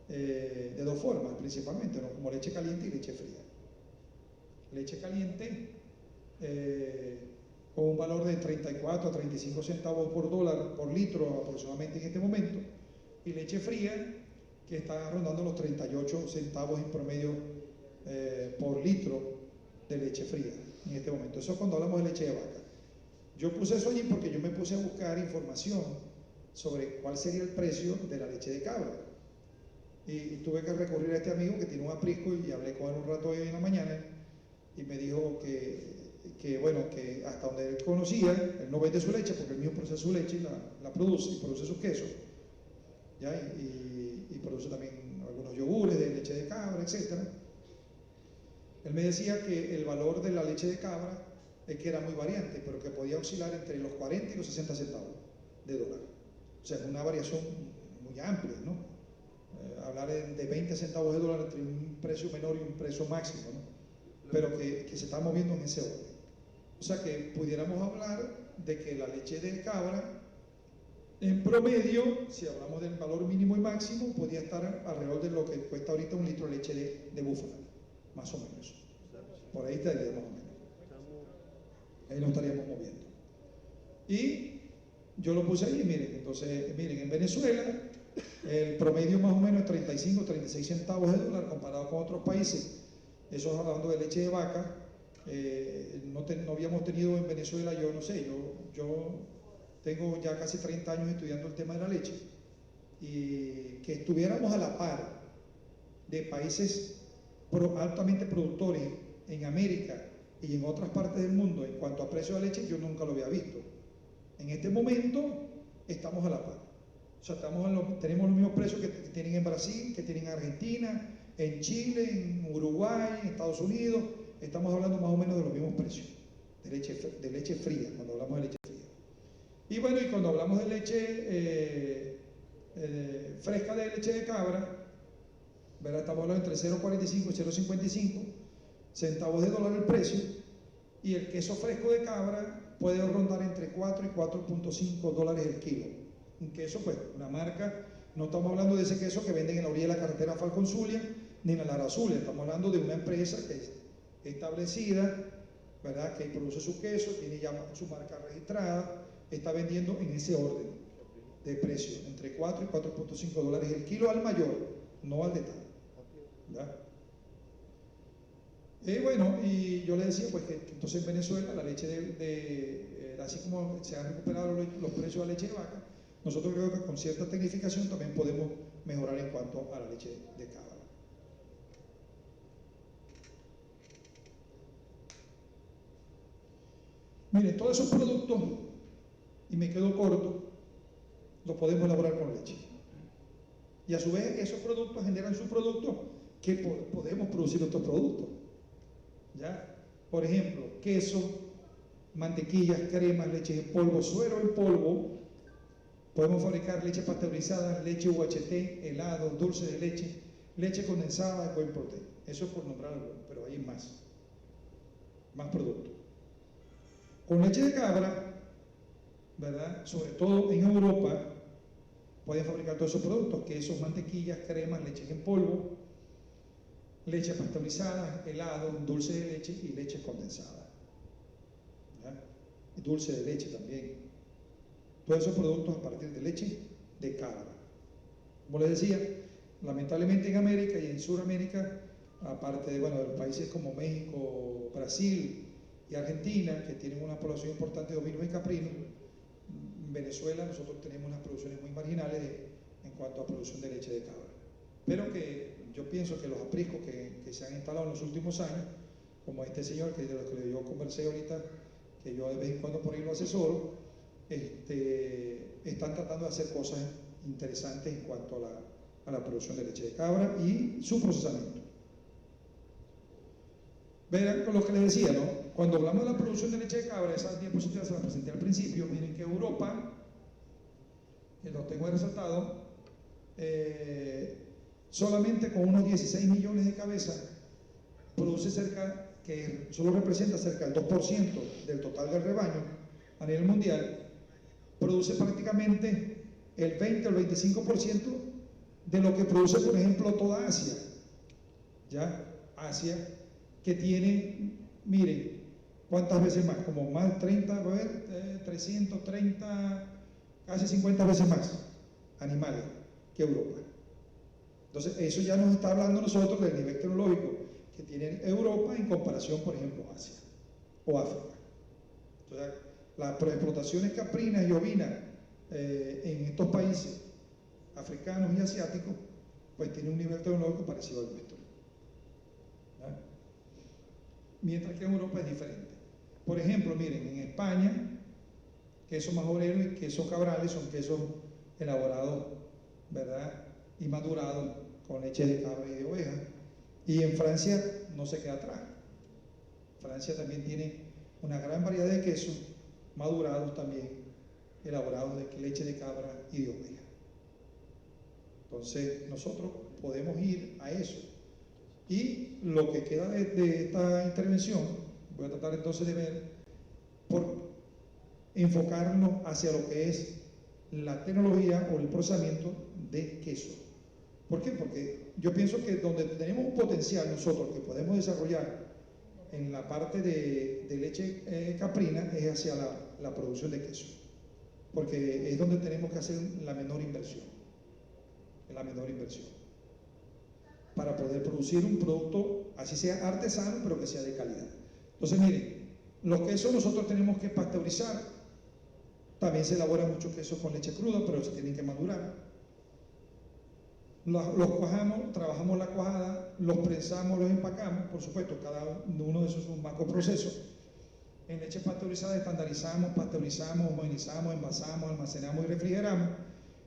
de dos formas principalmente, ¿no? Como leche caliente y leche fría. Leche caliente con un valor de 34 a 35 centavos por dólar por litro aproximadamente en este momento, y leche fría que está rondando los 38 centavos en promedio por litro de leche fría en este momento. Eso es cuando hablamos de leche de vaca. Yo puse eso allí porque yo me puse a buscar información sobre cuál sería el precio de la leche de cabra, y tuve que recurrir a este amigo que tiene un aprisco, y hablé con él un rato hoy en la mañana, y me dijo bueno, que hasta donde él conocía, él no vende su leche porque él mismo procesa su leche y la produce, y produce sus quesos, ¿ya? Y produce también algunos yogures de leche de cabra, etc. Él me decía que el valor de la leche de cabra es que era muy variante, pero que podía oscilar entre los 40 y los 60 centavos de dólar. O sea, es una variación muy amplia, ¿no? Hablar de 20 centavos de dólar entre un precio menor y un precio máximo, ¿no? Pero que se está moviendo en ese orden. O sea que pudiéramos hablar de que la leche de cabra En promedio, si hablamos del valor mínimo y máximo, podría estar alrededor de lo que cuesta ahorita un litro de leche de búfala, más o menos. Por ahí estaría más o menos. Ahí nos estaríamos moviendo. Y yo lo puse ahí, miren, entonces, miren, en Venezuela el promedio más o menos es 35, 36 centavos de dólar comparado con otros países. Eso es hablando de leche de vaca. No habíamos tenido en Venezuela, yo no sé, yo tengo ya casi 30 años estudiando el tema de la leche, y que estuviéramos a la par de países altamente productores en América y en otras partes del mundo en cuanto a precio de la leche, yo nunca lo había visto. En este momento estamos a la par. O sea, tenemos los mismos precios que tienen en Brasil, que tienen en Argentina, en Chile, en Uruguay, en Estados Unidos. Estamos hablando más o menos de los mismos precios de leche fría, cuando hablamos de leche fría. Y bueno, y cuando hablamos de leche fresca, de leche de cabra, ¿verdad? Estamos hablando entre 0,45 y 0,55 centavos de dólar el precio, y el queso fresco de cabra puede rondar entre 4 y 4,5 dólares el kilo. Un queso, pues, una marca, no estamos hablando de ese queso que venden en la orilla de la carretera Falcon Zulia, ni en la Lara Zulia, estamos hablando de una empresa que es establecida, ¿verdad? Que produce su queso, tiene ya su marca registrada, está vendiendo en ese orden de precio, entre 4 y 4,5 dólares el kilo al mayor, no al detalle, ¿verdad? Bueno, y yo le decía pues que entonces en Venezuela la leche así como se han recuperado los precios de la leche de vaca, nosotros creo que con cierta tecnificación también podemos mejorar en cuanto a la leche de cabra. Miren, todos esos productos, y me quedo corto, los podemos elaborar con leche. Y a su vez esos productos generan subproductos que podemos producir otros productos. ¿Ya? Por ejemplo, queso, mantequillas, cremas, leche en polvo, suero en polvo. Podemos fabricar leche pasteurizada, leche UHT, helado, dulce de leche, leche condensada, buen proteína. Eso es por nombrar algo, pero hay más productos. Con leche de cabra, ¿verdad? Sobre todo en Europa, pueden fabricar todos esos productos: quesos, mantequillas, cremas, leches en polvo, leche pasteurizada, helado, dulce de leche y leche condensada, ¿verdad? Y dulce de leche también. Todos esos productos a partir de leche de cabra. Como les decía, lamentablemente en América y en Sudamérica, aparte de, de los países como México, Brasil y Argentina, que tienen una población importante de ovinos y caprinos, en Venezuela nosotros tenemos unas producciones muy marginales en cuanto a producción de leche de cabra. Pero que yo pienso que los apriscos que se han instalado en los últimos años, como este señor de los que yo conversé ahorita, que yo de vez en cuando por ahí lo asesoro, están tratando de hacer cosas interesantes en cuanto a la producción de leche de cabra y su procesamiento. Verán con lo que les decía, ¿no? Cuando hablamos de la producción de leche de cabra, esas diapositivas se las presenté al principio. Miren que Europa, que lo tengo resaltado, solamente con unos 16 millones de cabezas produce que solo representa cerca del 2% del total del rebaño a nivel mundial, produce prácticamente el 20 o el 25% de lo que produce, por ejemplo, toda Asia. ¿Ya? Asia, que tiene, miren, ¿cuántas veces más? Como más 30, a ver, 330, casi 50 veces más animales que Europa. Entonces, eso ya nos está hablando nosotros del nivel tecnológico que tiene Europa en comparación, por ejemplo, Asia o África. Entonces, las explotaciones caprinas y ovinas en estos países africanos y asiáticos, pues tienen un nivel tecnológico parecido al nuestro, ¿verdad? Mientras que en Europa es diferente. Por ejemplo, miren, en España, queso majorero y queso cabrales son quesos elaborados, ¿verdad?, y madurados con leche de cabra y de oveja. Y en Francia no se queda atrás. Francia también tiene una gran variedad de quesos madurados también, elaborados de leche de cabra y de oveja. Entonces nosotros podemos ir a eso. Y lo que queda de esta intervención, voy a tratar entonces de ver, por enfocarnos hacia lo que es la tecnología o el procesamiento de queso. ¿Por qué? Porque yo pienso que donde tenemos un potencial nosotros que podemos desarrollar en la parte de leche caprina es hacia la producción de queso, porque es donde tenemos que hacer la menor inversión, para poder producir un producto, así sea artesano, pero que sea de calidad. Entonces, miren, los quesos nosotros tenemos que pasteurizar. También se elabora mucho queso con leche cruda, pero se tienen que madurar. Los cuajamos, trabajamos la cuajada, los prensamos, los empacamos. Por supuesto, cada uno de esos es un macroproceso. En leche pasteurizada estandarizamos, pasteurizamos, homogenizamos, envasamos, almacenamos y refrigeramos.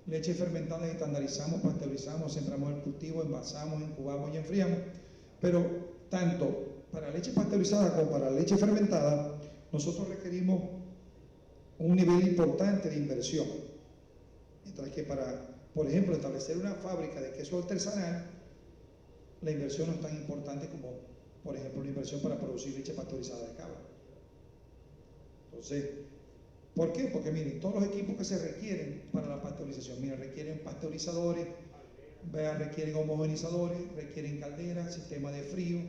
Leche fermentada estandarizamos, pasteurizamos, sembramos el cultivo, envasamos, incubamos y enfriamos. Pero tanto para leche pasteurizada como para leche fermentada, nosotros requerimos un nivel importante de inversión. Mientras que para, por ejemplo, establecer una fábrica de queso artesanal, la inversión no es tan importante como, por ejemplo, la inversión para producir leche pasteurizada de cabra. Entonces, ¿por qué? Porque miren, todos los equipos que se requieren para la pasteurización, miren, requieren pasteurizadores, requieren homogenizadores, requieren calderas, sistemas de frío,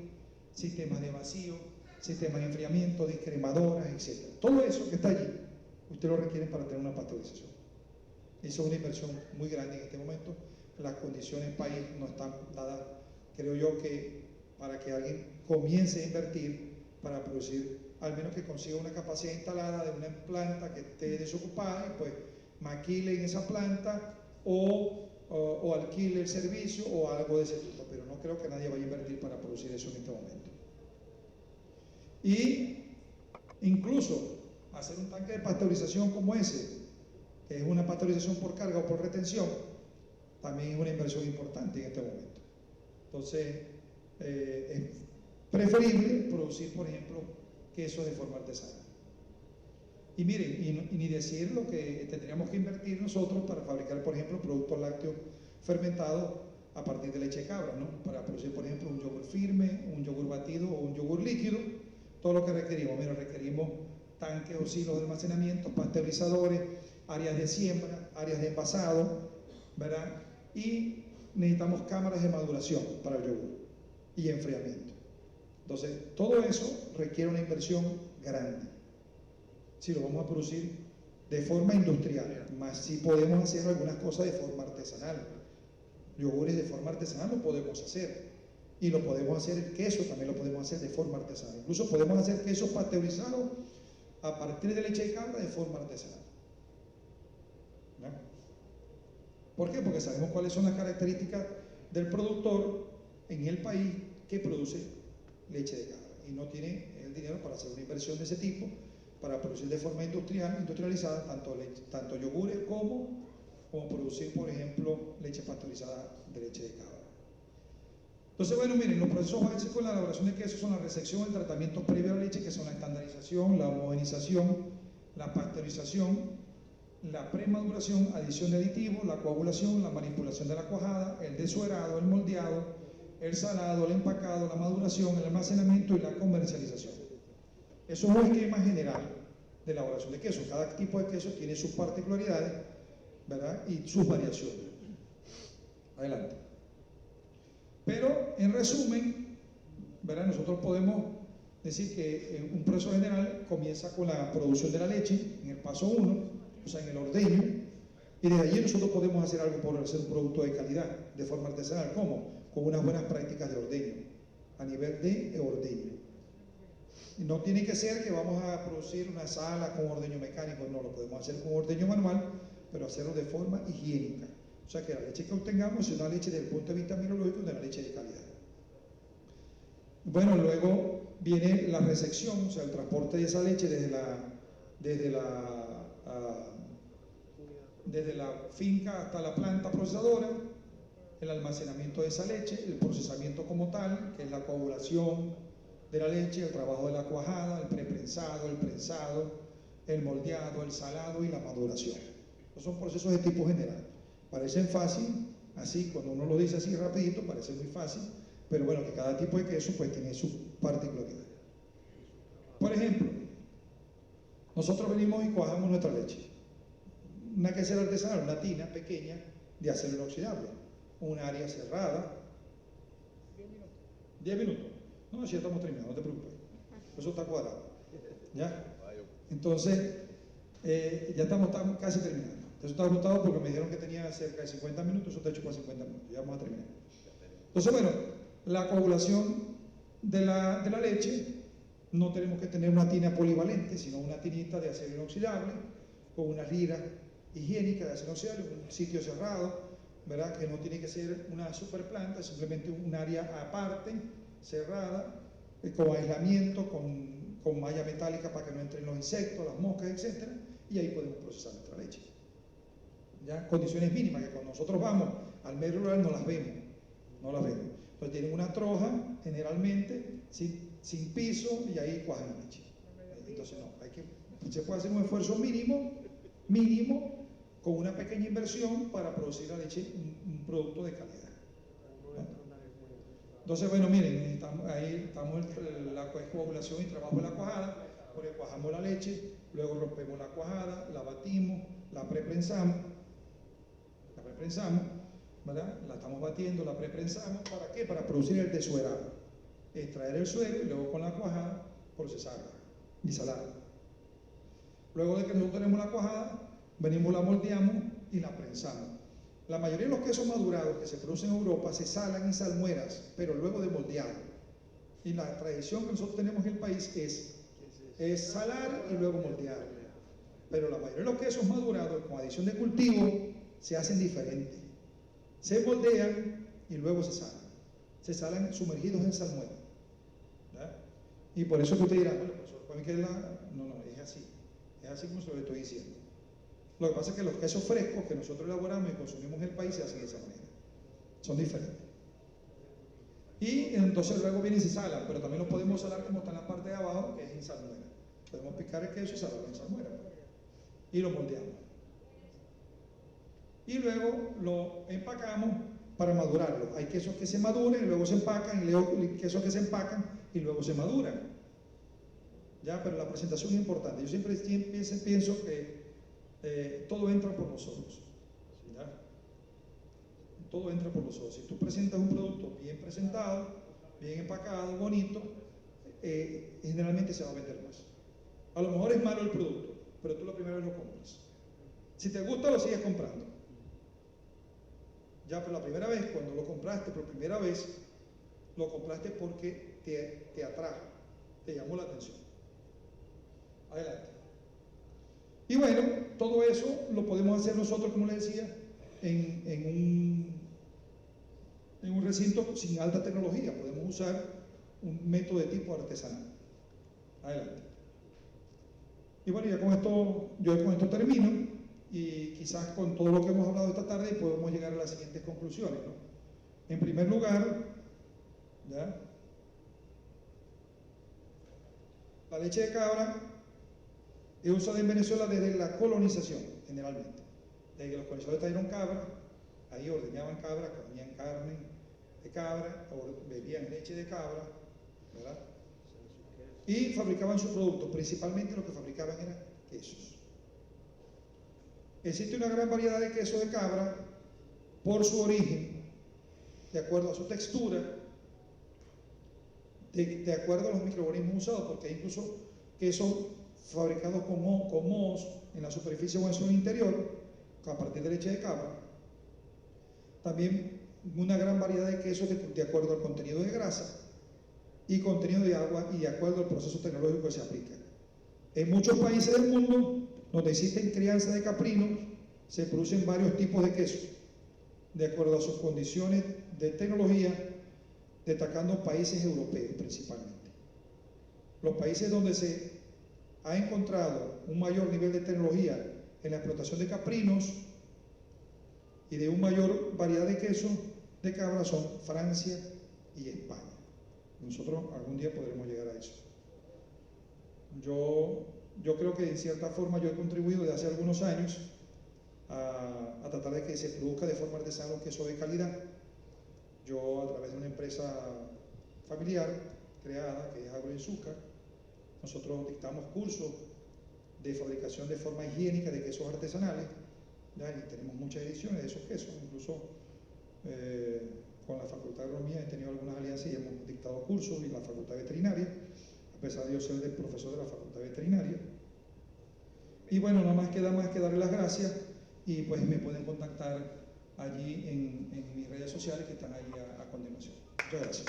sistemas de vacío, sistemas de enfriamiento, descremadoras, etc. Todo eso que está allí, usted lo requiere para tener una pasteurización. Eso es una inversión muy grande en este momento. Las condiciones del país no están dadas, creo yo, que para que alguien comience a invertir para producir, al menos que consiga una capacidad instalada de una planta que esté desocupada y pues maquile en esa planta o alquile el servicio o algo de ese tipo, pero no creo que nadie vaya a invertir para producir eso en este momento. Y incluso hacer un tanque de pasteurización como ese, que es una pasteurización por carga o por retención, también es una inversión importante en este momento. Entonces, es preferible producir, por ejemplo, queso de forma artesanal. Y miren, y ni decir lo que tendríamos que invertir nosotros para fabricar, por ejemplo, productos lácteos fermentados a partir de leche de cabra, ¿no? Para producir, por ejemplo, un yogur firme, un yogur batido o un yogur líquido, todo lo que requerimos. Mira, requerimos tanques o silos de almacenamiento, pasteurizadores, áreas de siembra, áreas de envasado, ¿verdad? Y necesitamos cámaras de maduración para el yogur y enfriamiento. Entonces, todo eso requiere una inversión grande. Si lo vamos a producir de forma industrial, más si podemos hacer algunas cosas de forma artesanal. Yogures de forma artesanal lo podemos hacer. Y lo podemos hacer, el queso también lo podemos hacer de forma artesanal. Incluso podemos hacer quesos pasteurizados a partir de leche de cabra de forma artesanal. ¿No? ¿Por qué? Porque sabemos cuáles son las características del productor en el país que produce leche de cabra y no tiene el dinero para hacer una inversión de ese tipo, para producir de forma industrializada tanto yogures como producir, por ejemplo, leche pasteurizada de leche de cabra. Entonces, bueno, miren, los procesos básicos con la elaboración de queso son la resección, el tratamiento previo a la leche, que son la estandarización, la homogenización, la pasteurización, la premaduración, adición de aditivos, la coagulación, la manipulación de la cuajada, el desuerado, el moldeado, el salado, el empacado, la maduración, el almacenamiento y la comercialización. Eso es un esquema general de elaboración de queso. Cada tipo de queso tiene sus particularidades, ¿verdad? Y sus variaciones. Adelante. Pero, en resumen, ¿verdad? Nosotros podemos decir que un proceso general comienza con la producción de la leche, en el paso 1, o sea, en el ordeño, y desde allí nosotros podemos hacer algo por hacer un producto de calidad, de forma artesanal. ¿Cómo? Con unas buenas prácticas de ordeño, a nivel de ordeño. Y no tiene que ser que vamos a producir una sala con ordeño mecánico, no, lo podemos hacer con ordeño manual, pero hacerlo de forma higiénica. O sea, que la leche que obtengamos es una leche desde el punto de vista mineralógico de una leche de calidad. Bueno, luego viene la resección, o sea, el transporte de esa leche desde la finca hasta la planta procesadora, el almacenamiento de esa leche, el procesamiento como tal, que es la coagulación de la leche, el trabajo de la cuajada, el preprensado, el prensado, el moldeado, el salado y la maduración. Estos son procesos de tipo general. Parecen fácil, así, cuando uno lo dice así rapidito, parece muy fácil, pero bueno, que cada tipo de queso pues tiene su particularidad. Por ejemplo, nosotros venimos y cuajamos nuestra leche. una quesera artesanal, una tina pequeña de acero inoxidable, un área cerrada. 10 minutos. 10 minutos. No, si ya estamos terminando, no te preocupes. Eso está cuadrado. ¿Ya? Entonces, ya estamos casi terminando. Eso está agotado porque me dijeron que tenía cerca de 50 minutos, eso está hecho para 50 minutos. Ya vamos a terminar. Entonces, bueno, la coagulación de la leche, no tenemos que tener una tina polivalente, sino una tinita de acero inoxidable, con una lira higiénica de acero inoxidable, un sitio cerrado, ¿verdad? Que no tiene que ser una super planta, simplemente un área aparte, cerrada, con aislamiento, con malla metálica para que no entren los insectos, las moscas, etc. Y ahí podemos procesar nuestra leche. ¿Ya? Condiciones mínimas que cuando nosotros vamos al medio rural no las vemos. Entonces tienen una troja, generalmente, sin piso, y ahí cuajan la leche. Entonces no, se puede hacer un esfuerzo mínimo, con una pequeña inversión para producir la leche, un producto de calidad. ¿No? Entonces, bueno, miren, ahí estamos en la coagulación y trabajo de la cuajada, porque cuajamos la leche, luego rompemos la cuajada, la batimos, la preprensamos, ¿verdad? La estamos batiendo, la preprensamos, ¿para qué? Para producir el desuerado, extraer el suero y luego con la cuajada procesarla y salarla. Luego de que nosotros tenemos la cuajada, venimos, la moldeamos y la prensamos. La mayoría de los quesos madurados que se producen en Europa se salan en salmueras, pero luego de moldeado. Y la tradición que nosotros tenemos en el país es salar y luego moldear. Pero la mayoría de los quesos madurados con adición de cultivo se hacen diferente. Se moldean y luego se salan. Se salan sumergidos en salmuera. ¿Verdad? Y por eso que usted dirá, bueno, profesor, ¿para mí que es la...? No, es así. Es así como se lo estoy diciendo. Lo que pasa es que los quesos frescos que nosotros elaboramos y consumimos en el país se hacen de esa manera. Son diferentes. Y entonces luego vienen y se salan, pero también los podemos salar como está en la parte de abajo, que es en salmuera. Podemos picar el queso y salarlo en salmuera. Y lo moldeamos. Y luego lo empacamos para madurarlo. Hay quesos que se maduran y luego se empacan, y luego quesos que se empacan y luego se maduran. Ya, pero la presentación es importante. Yo siempre pienso que todo entra por nosotros. ¿Ya? Todo entra por nosotros. Si tú presentas un producto bien presentado, bien empacado, bonito, generalmente se va a vender más. A lo mejor es malo el producto, pero tú la primera vez lo compras. Si te gusta, lo sigues comprando. Ya, pero la primera vez, cuando lo compraste por primera vez, lo compraste porque te atrajo, te llamó la atención. Adelante. Y bueno, todo eso lo podemos hacer nosotros, como les decía, en un recinto sin alta tecnología. Podemos usar un método de tipo artesanal. Adelante. Y bueno, yo con esto termino, y quizás con todo lo que hemos hablado esta tarde podemos llegar a las siguientes conclusiones, ¿no? En primer lugar, ¿ya? La leche de cabra es usada en Venezuela desde la colonización, generalmente. Desde que los colonizadores trajeron cabra, ahí ordeñaban cabra, comían carne de cabra, bebían leche de cabra, ¿verdad? Y fabricaban sus productos. Principalmente lo que fabricaban eran quesos. Existe una gran variedad de quesos de cabra por su origen, de acuerdo a su textura, de acuerdo a los microorganismos usados, porque hay incluso quesos fabricados con mohos en la superficie o en su interior, a partir de leche de cabra. También una gran variedad de quesos de acuerdo al contenido de grasa y contenido de agua, y de acuerdo al proceso tecnológico que se aplica. En muchos países del mundo donde existen crianza de caprinos, se producen varios tipos de quesos, de acuerdo a sus condiciones de tecnología, destacando países europeos principalmente. Los países donde se ha encontrado un mayor nivel de tecnología en la explotación de caprinos y de una mayor variedad de quesos de cabra son Francia y España. Nosotros algún día podremos llegar a eso. Yo creo que en cierta forma yo he contribuido desde hace algunos años a tratar de que se produzca de forma artesanal un queso de calidad. Yo, a través de una empresa familiar creada, que es Agroinzucar, nosotros dictamos cursos de fabricación de forma higiénica de quesos artesanales, Ya, y tenemos muchas ediciones de esos quesos, incluso con la Facultad de Agronomía he tenido algunas alianzas y hemos dictado cursos y la Facultad Veterinaria, a pesar de yo ser el profesor de la Facultad Veterinaria. Y bueno, nada más queda darle las gracias y pues me pueden contactar allí en mis redes sociales que están ahí a continuación. Muchas gracias.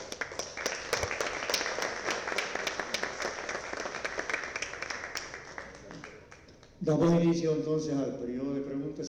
Damos inicio entonces al periodo de preguntas.